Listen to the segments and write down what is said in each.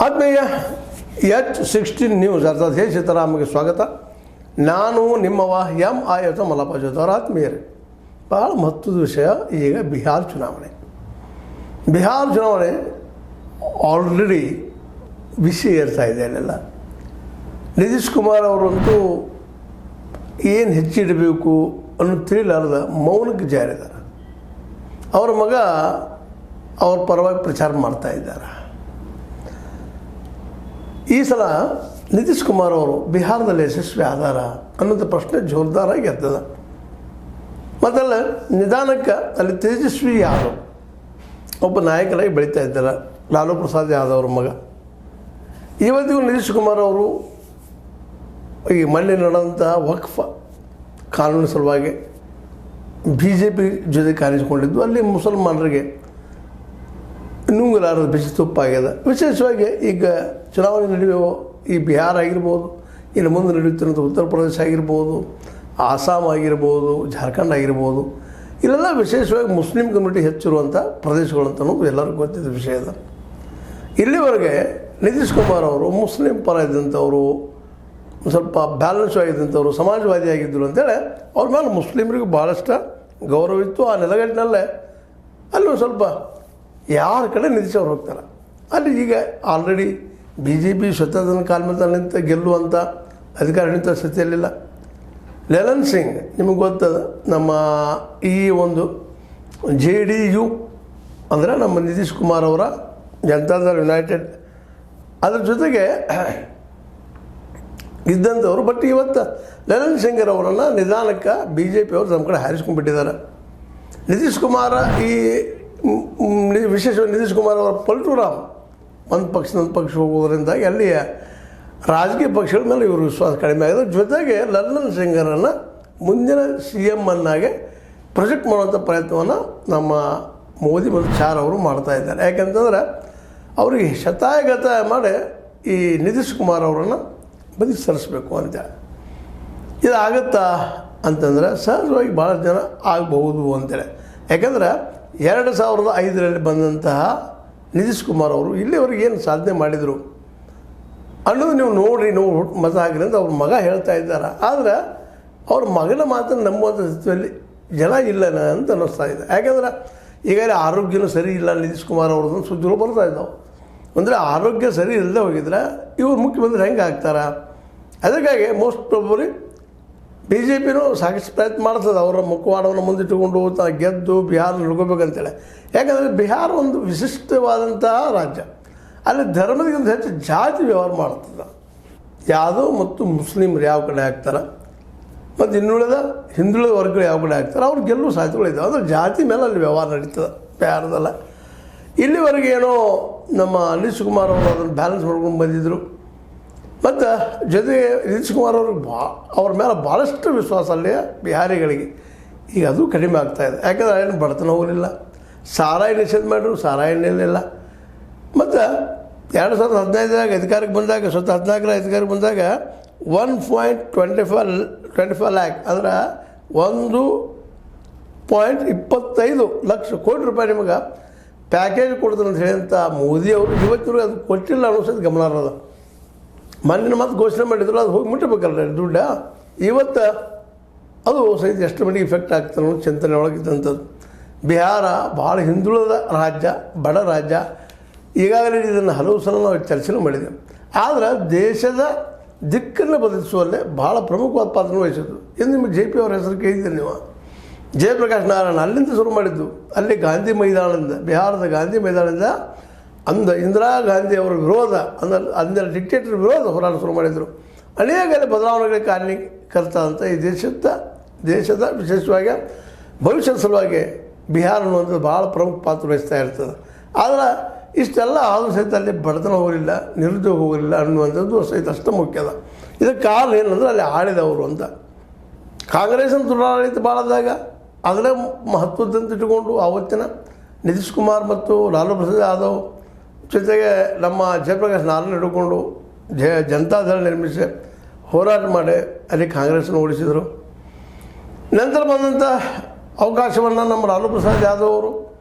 ಆತ್ಮೀಯ H16 news ಅರ್ಥಾತ್ ಹೇ ಸೀತಾರಾಮಗೆ ಸ್ವಾಗತ. ನಾನು ನಿಮ್ಮವ MIS ಮಲ್ಲಪ್ಪ ಜೋತಾರ. ಆತ್ಮೀಯರೇ, ಭಾಳ ಮಹತ್ವದ ವಿಷಯ. ಈಗ ಬಿಹಾರ ಚುನಾವಣೆ ಆಲ್ರೆಡಿ ಬಿಸಿ ಏರ್ತಾ ಇದೆ. ಅಲ್ಲೆಲ್ಲ ನಿತೀಶ್ ಕುಮಾರ್ ಅವರಂತೂ ಏನು ಹೆಚ್ಚಿಡಬೇಕು ಅನ್ನೋ ತಿಳಿಲಾರದ ಮೌನಕ್ಕೆ ಜಾರಿದ್ದಾರೆ. ಅವರ ಮಗ ಅವ್ರ ಪರವಾಗಿ ಪ್ರಚಾರ ಮಾಡ್ತಾ ಇದ್ದಾರೆ. ಈ ಸಲ ನಿತೀಶ್ ಕುಮಾರ್ ಅವರು ಬಿಹಾರದಲ್ಲಿ ಯಶಸ್ವಿ ಆಧಾರ ಅನ್ನೋಂಥ ಪ್ರಶ್ನೆ ಜೋರ್ದಾರಾಗಿ ಎರ್ತದೆ. ಮೊದಲ ನಿಧಾನಕ್ಕೆ ಅಲ್ಲಿ ತೇಜಸ್ವಿ ಯಾದವ್ ಒಬ್ಬ ನಾಯಕರಾಗಿ ಬೆಳೀತಾ ಇದ್ದಾರೆ. ಲಾಲೂ ಪ್ರಸಾದ್ ಯಾದವ್ ಅವ್ರ ಮಗ. ಇವತ್ತಿಗೂ ನಿತೀಶ್ ಕುಮಾರ್ ಅವರು ಈ ಮೊನ್ನೆ ನಡೆದಂಥ ವಕ್ಫ್ ಕಾನೂನು ಸಲುವಾಗಿ BJP ಜೊತೆ ಕಾಣಿಸಿಕೊಂಡಿದ್ದು ಅಲ್ಲಿ ಮುಸಲ್ಮಾನರಿಗೆ ನುಂಗಲಾರದ ಬಿಸಿ ತುಪ್ಪಾಗ್ಯದ. ವಿಶೇಷವಾಗಿ ಈಗ ಚುನಾವಣೆ ನಡೆಯುವ ಈ ಬಿಹಾರ ಆಗಿರ್ಬೋದು, ಇನ್ನು ಮುಂದೆ ನಡೆಯುತ್ತಿರುವಂಥ ಉತ್ತರ ಪ್ರದೇಶ ಆಗಿರ್ಬೋದು, ಆಸಾಮ್ ಆಗಿರ್ಬೋದು, ಜಾರ್ಖಂಡ್ ಆಗಿರ್ಬೋದು, ಇಲ್ಲೆಲ್ಲ ವಿಶೇಷವಾಗಿ ಮುಸ್ಲಿಂ ಕಮ್ಯುನಿಟಿ ಹೆಚ್ಚಿರುವಂಥ ಪ್ರದೇಶಗಳಂತನೂ ಎಲ್ಲರಿಗೂ ಗೊತ್ತಿದ್ದ ವಿಷಯ ಇದೆ. ಇಲ್ಲಿವರೆಗೆ ನಿತೀಶ್ ಕುಮಾರ್ ಅವರು ಮುಸ್ಲಿಂ ಪರ ಇದ್ದಂಥವರು, ಸ್ವಲ್ಪ ಬ್ಯಾಲೆನ್ಸ್ ಆಗಿದ್ದಂಥವ್ರು, ಸಮಾಜವಾದಿ ಆಗಿದ್ದರು ಅಂತೇಳಿ ಅವ್ರ ಮೇಲೆ ಮುಸ್ಲಿಮರಿಗೂ ಭಾಳಷ್ಟು ಗೌರವ ಇತ್ತು. ಆ ನೆಲಗಟ್ಟಿನಲ್ಲೇ ಅಲ್ಲಿ ಒಂದು ಸ್ವಲ್ಪ ಯಾರ ಕಡೆ ನಿತೀಶ್ ಅವ್ರು ಹೋಗ್ತಾರೆ. ಅಲ್ಲಿ ಈಗ ಆಲ್ರೆಡಿ BJP ಸ್ವತಂತ್ರ ಕಾಲ ಮೇಲೆ ನಿಂತ ಗೆಲ್ಲುವಂಥ ಅಧಿಕಾರ ನಿಂತ ಸ್ಥಿತಿಯಲ್ಲಿಲ್ಲ. ಲಲನ್ ಸಿಂಗ್ ನಿಮಗೆ ಗೊತ್ತದ, ನಮ್ಮ ಈ ಒಂದು JDU ಅಂದರೆ ನಮ್ಮ ನಿತೀಶ್ ಕುಮಾರ್ ಅವರ ಜನತಾದಳ ಯುನೈಟೆಡ್ ಅದ್ರ ಜೊತೆಗೆ ಇದ್ದಂಥವ್ರು. ಬಟ್ ಇವತ್ತು ಲಲನ್ ಸಿಂಗರ್ ಅವರನ್ನು ನಿಧಾನಕ್ಕೆ BJP ಅವರು ನಮ್ಮ ಕಡೆ ಹಾರಿಸ್ಕೊಂಡ್ಬಿಟ್ಟಿದ್ದಾರೆ. ನಿತೀಶ್ ಕುಮಾರ ಈ ವಿಶೇಷವಾಗಿ ನಿತೀಶ್ ಕುಮಾರ್ ಅವರ ಪಲ್ಟುರಾಮ್ ಒಂದು ಪಕ್ಷ ಹೋಗೋದ್ರಿಂದಾಗಿ ಅಲ್ಲಿಯ ರಾಜಕೀಯ ಪಕ್ಷಗಳ ಮೇಲೆ ಇವರು ವಿಶ್ವಾಸ ಕಡಿಮೆ ಆಗಿದೆ. ಜೊತೆಗೆ ಲಲ್ಲನ್ ಸಿಂಗರನ್ನು ಮುಂದಿನ CM ಅನ್ನಾಗೆ ಪ್ರೊಜೆಕ್ಟ್ ಮಾಡುವಂಥ ಪ್ರಯತ್ನವನ್ನು ನಮ್ಮ ಮೋದಿ ಮತ್ತು ಚಾರ್ ಅವರು ಮಾಡ್ತಾ ಇದ್ದಾರೆ. ಯಾಕೆಂತಂದ್ರೆ ಅವರಿಗೆ ಶತಾಯಗತ ಮಾಡಿ ಈ ನಿತೀಶ್ ಕುಮಾರ್ ಅವರನ್ನು ಬದಿ ಸರಿಸಬೇಕು ಅಂತ. ಇದಾಗುತ್ತಾ ಅಂತಂದರೆ ಸಹಜವಾಗಿ ಭಾಳ ಜನ ಆಗಬಹುದು ಅಂತೇಳಿ. ಯಾಕಂದ್ರೆ 2005ರಲ್ಲಿ ಬಂದಂತಹ ನಿತೀಶ್ ಕುಮಾರ್ ಅವರು ಇಲ್ಲಿವರೆಗೆ ಏನು ಸಾಧನೆ ಮಾಡಿದರು ಅನ್ನೋದು ನೀವು ನೋಡಿರಿ, ಮತ ಹಾಕಿರಿ ಅಂತ ಅವ್ರ ಮಗ ಹೇಳ್ತಾ ಇದ್ದಾರೆ. ಆದರೆ ಅವ್ರ ಮಗನ ಮಾತನ್ನು ನಂಬುವಂಥ ಸ್ಥಿತಿಯಲ್ಲಿ ಜನ ಇಲ್ಲನ ಅಂತ ಅನ್ನಿಸ್ತಾ ಇದೆ. ಯಾಕೆಂದ್ರೆ ಈಗಾಗಲೇ ಆರೋಗ್ಯನೂ ಸರಿ ಇಲ್ಲ ನಿತೀಶ್ ಕುಮಾರ್ ಅವ್ರದ್ದು ಸುದ್ದಿಗಳು ಬರ್ತಾ ಇದ್ದಾವೆ. ಅಂದರೆ ಆರೋಗ್ಯ ಸರಿ ಇಲ್ಲದೆ ಹೋಗಿದ್ರೆ ಇವ್ರು ಮುಖ್ಯಮಂತ್ರಿ ಹೆಂಗೆ ಆಗ್ತಾರೆ? ಅದಕ್ಕಾಗಿ ಮೋಸ್ಟ್ ಪ್ರಾಬಬ್ಲಿ BJPನೂ ಸಾಕಷ್ಟು ಪ್ರಯತ್ನ ಮಾಡ್ತದೆ ಅವರ ಮುಖವಾಡವನ್ನು ಮುಂದಿಟ್ಟುಕೊಂಡು ಗೆದ್ದು ಬಿಹಾರ ನಡ್ಕೋಬೇಕಂತೇಳಿ. ಯಾಕಂದರೆ ಬಿಹಾರ ಒಂದು ವಿಶಿಷ್ಟವಾದಂತಹ ರಾಜ್ಯ. ಅಲ್ಲಿ ಧರ್ಮದಕ್ಕಿಂತ ಹೆಚ್ಚು ಜಾತಿ ವ್ಯವಹಾರ ಮಾಡ್ತದೆ. ಯಾದವ್ ಮತ್ತು ಮುಸ್ಲಿಮ್ರು ಯಾವ ಕಡೆ ಆಗ್ತಾರೆ ಮತ್ತು ಹಿಂದುಳಿದ ವರ್ಗಗಳು ಯಾವ ಕಡೆ ಆಗ್ತಾರೆ ಅವ್ರು ಗೆಲ್ಲುವ ಸಾಧ್ಯತೆಗಳಿದ್ದಾವೆ. ಅಂದರೆ ಜಾತಿ ಮೇಲೆ ಅಲ್ಲಿ ವ್ಯವಹಾರ ನಡೀತದೆ ಬಿಹಾರದಲ್ಲ. ಇಲ್ಲಿವರೆಗೆ ಏನೋ ನಮ್ಮ ನಿತೀಶ್ ಕುಮಾರ್ ಅವರು ಅದನ್ನು ಬ್ಯಾಲೆನ್ಸ್ ಮಾಡ್ಕೊಂಡು ಬಂದಿದ್ದರು. ಮತ್ತು ಜೊತೆಗೆ ನಿತೀಶ್ ಕುಮಾರ್ ಅವ್ರಿಗೆ ಅವ್ರ ಮೇಲೆ ಭಾಳಷ್ಟು ವಿಶ್ವಾಸ ಅಲ್ಲಿ ಬಿಹಾರಿಗಳಿಗೆ. ಈಗ ಅದು ಕಡಿಮೆ ಆಗ್ತಾಯಿದೆ. ಯಾಕಂದರೆ ಏನು ಬಡತನ ಹೋಗಲಿಲ್ಲ, ಸಾರಾಯಿ ನಿಷೇಧ ಮಾಡಿದ್ರು, ಸಾರಾಯಿ ನಿಲ್ಲಿಲ್ಲ. ಮತ್ತು 2015 ಅಧಿಕಾರಕ್ಕೆ ಬಂದಾಗ, 2014 ಅಧಿಕಾರಕ್ಕೆ ಬಂದಾಗ 1.25 ಲ್ಯಾಕ್ ಅಂದ್ರೆ 1.25 ಲಕ್ಷ ಕೋಟಿ ರೂಪಾಯಿ ನಿಮಗೆ ಪ್ಯಾಕೇಜ್ ಕೊಡ್ತಾರೆ ಅಂತ ಹೇಳಿದಂಥ ಮೋದಿಯವರು ಇವತ್ತಿಗೂ ಅದು ಕೊಟ್ಟಿಲ್ಲ ಅನ್ನೋದು ಗಮನಾರ್ಹದ. ಮೊನ್ನೆ ಮತ್ತೆ ಘೋಷಣೆ ಮಾಡಿದ್ರು, ಅದು ಹೋಗಿ ಮುಟ್ಟಬೇಕಲ್ಲ ದುಡ್ಡು. ಇವತ್ತು ಅದು ಸಹಿತ ಎಷ್ಟು ಮಟ್ಟಿಗೆ ಇಫೆಕ್ಟ್ ಆಗ್ತದೆ ಅನ್ನೋ ಚಿಂತನೆ ಒಳಗಿದ್ದಂಥದ್ದು. ಬಿಹಾರ ಭಾಳ ಹಿಂದುಳಿದ ರಾಜ್ಯ, ಬಡ ರಾಜ್ಯ. ಈಗಾಗಲೇ ಇದನ್ನು ಹಲವು ಸಲ ನಾವು ಚರ್ಚೆನೂ ಮಾಡಿದ್ದೇವೆ. ಆದರೆ ದೇಶದ ದಿಕ್ಕನ್ನು ಬದಲಿಸುವಲ್ಲೇ ಭಾಳ ಪ್ರಮುಖವಾದ ಪಾತ್ರ ವಹಿಸಿದ್ದು. ಇನ್ನು ನಿಮಗೆ JP ಅವರ ಹೆಸರು ಕೇಳಿದ್ದೀರಿ ನೀವು. ಜಯಪ್ರಕಾಶ್ ನಾರಾಯಣ ಅಲ್ಲಿಂದ ಶುರು ಮಾಡಿದ್ದು. ಅಲ್ಲಿ ಗಾಂಧಿ ಮೈದಾನದಿಂದ, ಬಿಹಾರದ ಗಾಂಧಿ ಮೈದಾನದಿಂದ ಇಂದಿರಾ ಗಾಂಧಿ ಅವರ ವಿರೋಧ ಅಂದರೆ ಡಿಕ್ಟೇಟರ್ ವಿರೋಧ ಹೋರಾಟ ಶುರು ಮಾಡಿದರು. ಅನೇಕ ಬದಲಾವಣೆಗಳ ಕಾರಣಕರ್ತ ಅಂತ ಈ ದೇಶದ ವಿಶೇಷವಾಗಿ ಭವಿಷ್ಯದ ಸಲುವಾಗಿ ಬಿಹಾರ ಅನ್ನುವಂಥದ್ದು ಭಾಳ ಪ್ರಮುಖ ಪಾತ್ರ ವಹಿಸ್ತಾ ಇರ್ತದೆ. ಆದರೆ ಇಷ್ಟೆಲ್ಲ ಆದರೂ ಸಹಿತ ಅಲ್ಲಿ ಬಡತನ ಹೋಗಲಿಲ್ಲ, ನಿರುದ್ಯೋಗ ಹೋಗಲಿಲ್ಲ ಅನ್ನುವಂಥದ್ದು ಸಹಿತ ಅಷ್ಟು ಮುಖ್ಯದ. ಇದಕ್ಕೆ ಕಾರಣ ಏನಂದ್ರೆ ಅಲ್ಲಿ ಆಳಿದವರು ಅಂತ. ಕಾಂಗ್ರೆಸ್ನ ದುರಾಡಳಿತ ಭಾಳದಾಗ ಅದರ ಮಹತ್ವದಂತ ಇಟ್ಟುಕೊಂಡು ಆವತ್ತಿನ ನಿತೀಶ್ ಕುಮಾರ್ ಮತ್ತು ಲಾಲೂ ಪ್ರಸಾದ್ ಯಾದವ್ ಜೊತೆಗೆ ನಮ್ಮ ಜಯಪ್ರಕಾಶ್ ನಾರಾಯಣ ಹಿಡ್ಕೊಂಡು ಜನತಾದಳ ನಿರ್ಮಿಸಿ ಹೋರಾಟ ಮಾಡಿ ಅಲ್ಲಿ ಕಾಂಗ್ರೆಸ್ನ ಓಡಿಸಿದರು. ನಂತರ ಬಂದಂಥ ಅವಕಾಶವನ್ನು ನಮ್ಮ ಲಾಲೂ ಪ್ರಸಾದ್ ಯಾದವ್ ಅವರು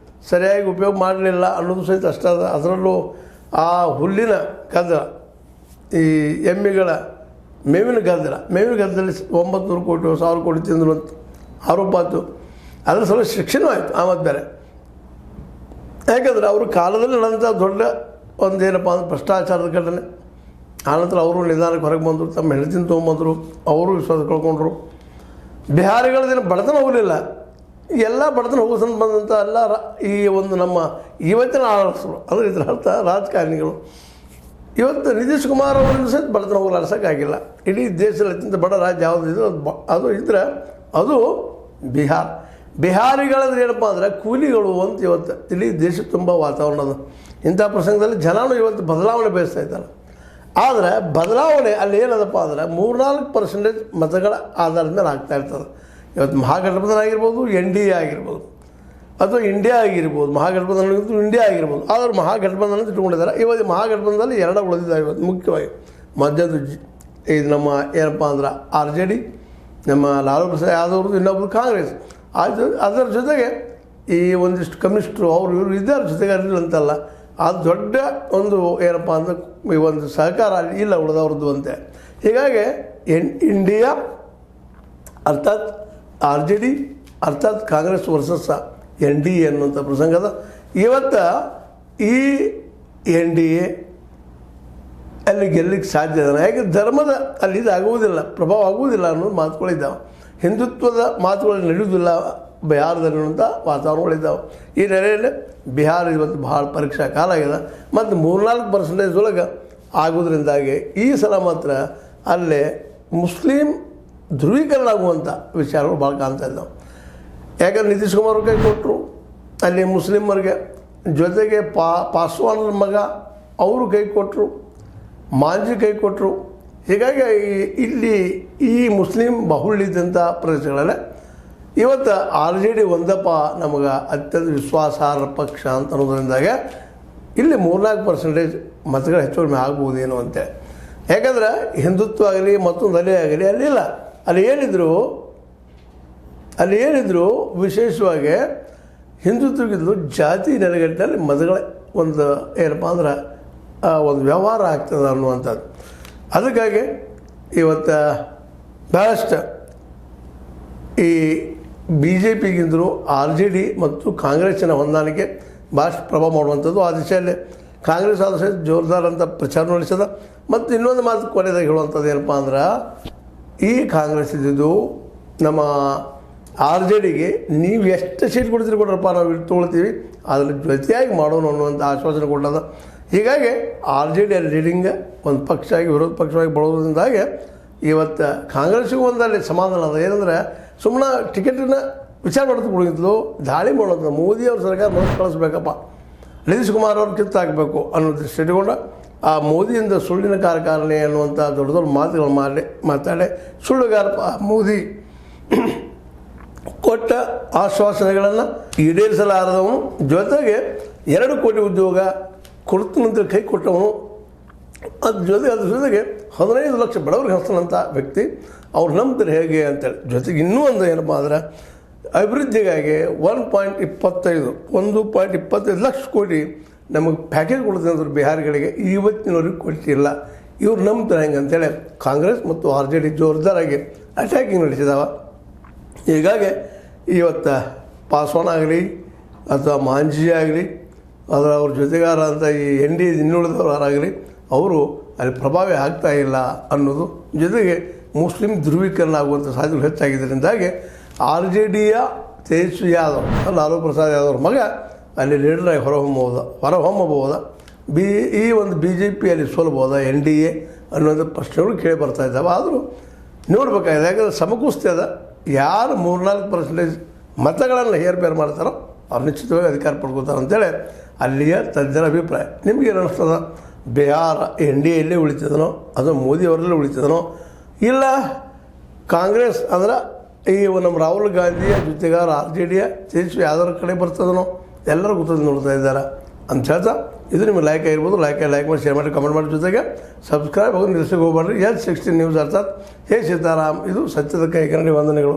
ಸರಿಯಾಗಿ ಉಪಯೋಗ ಮಾಡಲಿಲ್ಲ ಅನ್ನೋದು ಸಹಿತ ಅಷ್ಟೇ ಅದ. ಅದರಲ್ಲೂ ಆ ಹುಲ್ಲಿನ ಗದ್ದಲ, ಈ ಎಮ್ಮೆಗಳ ಮೇವಿನ ಗದ್ದಲದಲ್ಲಿ 900 ಕೋಟಿ 1000 ಕೋಟಿ ತಿಂದರು ಅಂತ ಆರೋಪ ಆಯಿತು. ಅದರ ಸಲ ಶಿಕ್ಷೆನೂ ಆಯಿತು ಆಮದು ಬೇರೆ. ಯಾಕಂದರೆ ಅವ್ರ ಕಾಲದಲ್ಲಿ ನಡೆದಂಥ ದೊಡ್ಡ ಒಂದೇನಪ್ಪ ಅಂದ್ರೆ ಭ್ರಷ್ಟಾಚಾರದ ಘಟನೆ. ಆನಂತರ ಅವರು ನಿಧಾನಕ್ಕೆ ಹೊರಗೆ ಬಂದರು, ತಮ್ಮ ಹೆಂಡತಿನ ತೊಗೊಂಬಂದರು, ಅವರು ವಿಶ್ವಾಸ ಕಳ್ಕೊಂಡ್ರು. ಬಿಹಾರಿಗಳದೇನು ಬಡತನ ಹೋಗಲಿಲ್ಲ, ಎಲ್ಲ ಬಡತನ ಹೋಗೋಸಂತ ಬಂದಂಥ ಎಲ್ಲ ಈ ಒಂದು ನಮ್ಮ ಇವತ್ತಿನ ಆಳಸರು ಅಂದರೆ ಇದರ ಅರ್ಥ ರಾಜಕಾರಣಿಗಳು. ಇವತ್ತು ನಿತೀಶ್ ಕುಮಾರ್ ಅವರಿಂದ ಸಹಿತ ಬಡತನ ಹೋಗಲಾಡ್ಸೋಕ್ಕಾಗಿಲ್ಲ. ಇಡೀ ದೇಶದಲ್ಲಿ ಅತ್ಯಂತ ಬಡ ರಾಜ್ಯ ಯಾವುದು ಇದ್ರೆ ಅದು ಇದ್ರೆ ಅದು ಬಿಹಾರ. ಬಿಹಾರಿಗಳಂದ್ರೆ ಏನಪ್ಪ ಅಂದರೆ ಕೂಲಿಗಳು ಅಂತ ಇವತ್ತು ಇಡೀ ದೇಶ ತುಂಬ ವಾತಾವರಣ ಅದು. ಇಂಥ ಪ್ರಸಂಗದಲ್ಲಿ ಜನನೂ ಇವತ್ತು ಬದಲಾವಣೆ ಬಯಸ್ತಾ ಇದ್ದಾರೆ. ಆದರೆ ಬದಲಾವಣೆ ಅಲ್ಲಿ ಏನದಪ್ಪ ಅಂದರೆ 3-4% ಮತಗಳ ಆಧಾರದ ಮೇಲೆ ಆಗ್ತಾ ಇರ್ತದೆ. ಇವತ್ತು ಮಹಾಗಠಬಂಧನ ಆಗಿರ್ಬೋದು, NDA ಆಗಿರ್ಬೋದು, ಅಥವಾ ಇಂಡಿಯಾ ಆಗಿರ್ಬೋದು, ಮಹಾಗಠಬಂಧನ ಇಂಡಿಯಾ ಆಗಿರ್ಬೋದು. ಆದರೆ ಮಹಾಗಠಬಂಧನ ಇಟ್ಕೊಂಡಿದ್ದಾರೆ. ಇವತ್ತು ಮಹಾಗಠಬಂಧನದಲ್ಲಿ 2 ಉಳಿದಿದ್ದಾವೆ ಇವತ್ತು ಮುಖ್ಯವಾಗಿ. ಮಧ್ಯದ ಇದು ನಮ್ಮ ಏನಪ್ಪ ಅಂದ್ರೆ RJD, ನಮ್ಮ ಲಾಲು ಪ್ರಸಾದ್ ಯಾದವ್ರದ್ದು, ಇನ್ನೊಬ್ರು ಕಾಂಗ್ರೆಸ್. ಅದರ ಜೊತೆಗೆ ಈ ಒಂದಿಷ್ಟು ಕಮ್ಯುನಿಸ್ಟರು ಅವರು ಇವರು ಇದ್ದಾರೆ ಜೊತೆಗೆ ಅಂತಲ್ಲ. ಅದು ದೊಡ್ಡ ಒಂದು ಏನಪ್ಪ ಅಂದ್ರೆ ಈ ಒಂದು ಸಹಕಾರ ಇಲ್ಲ ಉಳಿದವ್ರದ್ದು ಅಂತೆ. ಹೀಗಾಗಿ ಇಂಡಿಯಾ ಅರ್ಥಾತ್ RJD ಅರ್ಥಾತ್ ಕಾಂಗ್ರೆಸ್ ವರ್ಸಸ್ NDA ಅನ್ನುವಂಥ ಪ್ರಸಂಗದ ಇವತ್ತು ಈ NDA ಅಲ್ಲಿ ಗೆಲ್ಲಿಕ್ಕೆ ಸಾಧ್ಯ ಇದೆ. ಯಾಕೆ ಧರ್ಮದ ಅಲ್ಲಿ ಇದಾಗುವುದಿಲ್ಲ, ಪ್ರಭಾವ ಆಗುವುದಿಲ್ಲ ಅನ್ನೋದು ಮಾತುಗಳಿದ್ದಾವೆ. ಹಿಂದುತ್ವದ ಮಾತುಗಳು ನಡೆಯುವುದಿಲ್ಲ ಬಿಹಾರದಲ್ಲಿ ಅನ್ನುವಂಥ ವಾತಾವರಣಗಳಿದ್ದಾವೆ. ಈ ನೆಲೆಯಲ್ಲಿ ಬಿಹಾರ ಇವತ್ತು ಭಾಳ ಪರೀಕ್ಷಾ ಕಾಲ ಆಗಿದೆ. ಮತ್ತು 3-4% ಒಳಗೆ ಆಗೋದ್ರಿಂದಾಗಿ ಈ ಸಲ ಮಾತ್ರ ಅಲ್ಲೇ ಮುಸ್ಲಿಂ ಧ್ರುವೀಕರಣ ಆಗುವಂಥ ವಿಚಾರಗಳು ಭಾಳ ಕಾಣ್ತಾ ಇದ್ದಾವೆ. ಯಾಕಂದ್ರೆ ನಿತೀಶ್ ಕುಮಾರ್ ಕೈ ಕೊಟ್ಟರು ಅಲ್ಲಿ ಮುಸ್ಲಿಮರಿಗೆ, ಜೊತೆಗೆ ಪಾಸ್ವಾನ್ರ ಮಗ ಅವರು ಕೈ ಕೊಟ್ಟರು, ಮಾಂಜಿ ಕೈ ಕೊಟ್ಟರು. ಹೀಗಾಗಿ ಇಲ್ಲಿ ಈ ಮುಸ್ಲಿಂ ಬಹುಳಿದಂಥ ಪ್ರದೇಶಗಳಲ್ಲೇ ಇವತ್ತು RJD ಒಂದಪ್ಪ ನಮಗೆ ಅತ್ಯಂತ ವಿಶ್ವಾಸಾರ್ಹ ಪಕ್ಷ ಅಂತ ಅನ್ನೋದ್ರಿಂದಾಗೆ ಇಲ್ಲಿ 3-4% ಮತಗಳು ಹೆಚ್ಚು ಕಡಿಮೆ ಆಗ್ಬೋದೇನೋ ಅಂತೇಳಿ. ಯಾಕಂದ್ರೆ ಹಿಂದುತ್ವ ಆಗಲಿ ಮತ್ತೊಂದು ಅಲೆ ಆಗಲಿ ಅಲ್ಲಿಲ್ಲ. ಅಲ್ಲಿ ಏನಿದ್ರು ವಿಶೇಷವಾಗಿ ಹಿಂದುತ್ವಕ್ಕಿಂತಲೂ ಜಾತಿ ನೆಲೆಗಟ್ಟಿನಲ್ಲಿ ಮತಗಳ ಒಂದು ಏನಪ್ಪ ಅಂದ್ರೆ ಒಂದು ವ್ಯವಹಾರ ಆಗ್ತದೆ ಅನ್ನುವಂಥದ್ದು. ಅದಕ್ಕಾಗಿ ಇವತ್ತು ಭಾಳಷ್ಟು ಈ BJPಗಿಂತಲೂ RJD ಮತ್ತು ಕಾಂಗ್ರೆಸ್ಸಿನ ಹೊಂದಾಣಿಕೆ ಭಾಳಷ್ಟು ಪ್ರಭಾವ ಮಾಡುವಂಥದ್ದು. ಆ ದಿಶೆಯಲ್ಲಿ ಕಾಂಗ್ರೆಸ್ ಆದ ಸಹಿತ ಜೋರ್ದಾರ್ ಅಂತ ಪ್ರಚಾರ ನಡೆಸದ. ಮತ್ತು ಇನ್ನೊಂದು ಮಾತು ಕೊನೆಯದಾಗಿ ಹೇಳುವಂಥದ್ದು ಏನಪ್ಪ ಅಂದ್ರೆ ಈ ಕಾಂಗ್ರೆಸ್ ಇದ್ದಿದ್ದು ನಮ್ಮ RJDಗೆ ನೀವು ಎಷ್ಟು ಸೀಟ್ ಕೊಡ್ತೀರಿ ಕೊಡ್ರಪ್ಪ, ನಾವು ಇಲ್ಲಿ ತೊಗೊಳ್ತೀವಿ, ಅದ್ರ ಜೊತೆಯಾಗಿ ಮಾಡೋಣ ಅನ್ನುವಂಥ ಆಶ್ವಾಸನೆ ಕೊಟ್ಟದ. ಹೀಗಾಗಿ RJD ಅಲ್ಲಿ ಲೀಡಿಂಗ್ ಒಂದು ಪಕ್ಷ ಆಗಿ ವಿರೋಧ ಪಕ್ಷವಾಗಿ ಬಳೋದ್ರಿಂದಾಗಿ ಇವತ್ತು ಕಾಂಗ್ರೆಸ್ಸಿಗೂ ಒಂದಲ್ಲಿ ಸಮಾಧಾನ ಅದ. ಏನಂದರೆ ಸುಮ್ಮನೆ ಟಿಕೆಟಿನ ವಿಚಾರ ಮಾಡೋದು ಬಿಡೋದು, ದಾಳಿ ಮಾಡೋದು. ಮೋದಿಯವ್ರ ಸರ್ಕಾರ ಮನಸ್ಸು ಕಳಿಸ್ಬೇಕಪ್ಪ, ನಿತೀಶ್ ಕುಮಾರ್ ಅವ್ರು ಕಿತ್ತಾಕಬೇಕು ಅನ್ನೋ ದೃಷ್ಟಿ ಇಟ್ಕೊಂಡು ಆ ಮೋದಿಯಿಂದ ಸುಳ್ಳಿನ ಕಾರ್ಯಕಾರಣಿ ಅನ್ನುವಂಥ ದೊಡ್ಡ ದೊಡ್ಡ ಮಾತುಗಳು ಮಾತಾಡಿ ಸುಳ್ಳುಗಾರ ಮೋದಿ ಕೊಟ್ಟ ಆಶ್ವಾಸನೆಗಳನ್ನು ಈಡೇರಿಸಲಾರದವನು, ಜೊತೆಗೆ 2 ಕೋಟಿ ಉದ್ಯೋಗ ಕೊಡ್ತೀನಂತ ಕೈ ಕೊಟ್ಟವನು, ಅದ್ರ ಜೊತೆಗೆ 15 ಲಕ್ಷ ಬಡವರಿಗೆ ಹಸ್ತಾನಂಥ ವ್ಯಕ್ತಿ. ಅವ್ರು ನಂಬ್ತಾರೆ ಹೇಗೆ ಅಂತೇಳಿ. ಜೊತೆಗೆ ಇನ್ನೂ ಒಂದು ಏನಪ್ಪ ಅಂದ್ರೆ ಅಭಿವೃದ್ಧಿಗಾಗಿ 1.25 ಲಕ್ಷ ಕೋಟಿ ನಮಗೆ ಪ್ಯಾಕೇಜ್ ಕೊಡ್ತೀನಿ ಅಂದ್ರೆ ಬಿಹಾರಿಗಳಿಗೆ ಇವತ್ತಿನವರೆಗೆ ಕೊಟ್ಟಿಲ್ಲ. ಇವ್ರು ನಂಬ್ತಾರೆ ಹೆಂಗೆ ಅಂತೇಳಿ ಕಾಂಗ್ರೆಸ್ ಮತ್ತು RJD ಜೋರ್ದಾರಾಗಿ ಅಟ್ಯಾಕಿಂಗ್ ನಡೆಸಿದಾವ. ಹೀಗಾಗಿ ಇವತ್ತು ಪಾಸ್ವಾನ್ ಆಗಲಿ ಅಥವಾ ಮಾಂಜಿ ಆಗಲಿ ಅದರ ಅವ್ರ ಜೊತೆಗಾರ ಅಂತ ಈ NDA ಇನ್ನುಳಿದವರಾಗಲಿ ಅವರು ಅಲ್ಲಿ ಪ್ರಭಾವಿ ಆಗ್ತಾ ಇಲ್ಲ ಅನ್ನೋದು. ಜೊತೆಗೆ ಮುಸ್ಲಿಂ ಧ್ರುವೀಕರಣ ಆಗುವಂಥ ಸಾಧ್ಯತೆಗಳು ಹೆಚ್ಚಾಗಿದ್ದರಿಂದಾಗಿ RJDಯ ತೇಜಸ್ವಿ ಯಾದವ್, ಲಾಲು ಪ್ರಸಾದ್ ಯಾದವ್ ಮಗ ಅಲ್ಲಿ ಲೀಡರಾಗಿ ಹೊರಹೊಮ್ಮಬಹುದ. ಈ ಒಂದು BJPಯಲ್ಲಿ ಸೋಲ್ಬೋದ NDA ಅನ್ನೋದು ಪ್ರಶ್ನೆಗಳು ಕೇಳಿ ಬರ್ತಾ ಇದ್ದಾವೆ. ಆದರೂ ನೋಡ್ಬೇಕಾಗಿದೆ, ಯಾಕಂದರೆ ಸಮಕೂಸ್ತಿ ಅದ. ಯಾರು 3-4% ಮತಗಳನ್ನು ಹೇರ್ಪೇರು ಮಾಡ್ತಾರೋ ಅವ್ರು ನಿಶ್ಚಿತವಾಗಿ ಅಧಿಕಾರ ಪಡ್ಕೋತಾರೆ ಅಂತೇಳಿ ಅಲ್ಲಿಯ ತಜ್ಞರ ಅಭಿಪ್ರಾಯ. ನಿಮಗೇನು ಅನ್ನಿಸ್ತದ? ಬಿಹಾರ NDAಯಲ್ಲೇ ಉಳಿತಿದನೋ ಅದು ಮೋದಿಯವರಲ್ಲೇ ಉಳಿತಿದನೋ, ಇಲ್ಲ ಕಾಂಗ್ರೆಸ್ ಅಂದ್ರೆ ಈ ನಮ್ಮ ರಾಹುಲ್ ಗಾಂಧಿಯ ಜೊತೆಗಾರ RJDಯ ತೇಜಸ್ವಿ ಯಾದವ್ರ ಕಡೆ ಬರ್ತದನೋ ಎಲ್ಲರೂ ಗೊತ್ತದ ನೋಡ್ತಾ ಇದ್ದಾರೆ ಅಂತ ಹೇಳ್ತಾ, ಇದು ನಿಮಗೆ ಲೈಕ್ ಆಗಿರ್ಬೋದು. ಲೈಕ್ ಮಾಡಿ, ಶೇರ್ ಮಾಡಿ, ಕಮೆಂಟ್ ಮಾಡಿ, ಜೊತೆಗೆ ಸಬ್ಸ್ಕ್ರೈಬ್ ಆಗೋದು ನಿಲ್ಲಿಸಕ್ಕೆ ಹೋಗ್ಬೇಡ್ರಿ. S16 ನ್ಯೂಸ್ ಅರ್ಥಾತ್ ಹೇ ಸೀತಾರಾಮ್, ಇದು ಸತ್ಯದ ಕೈ ಕನ್ನಡಿ ವಂದನೆಗಳು.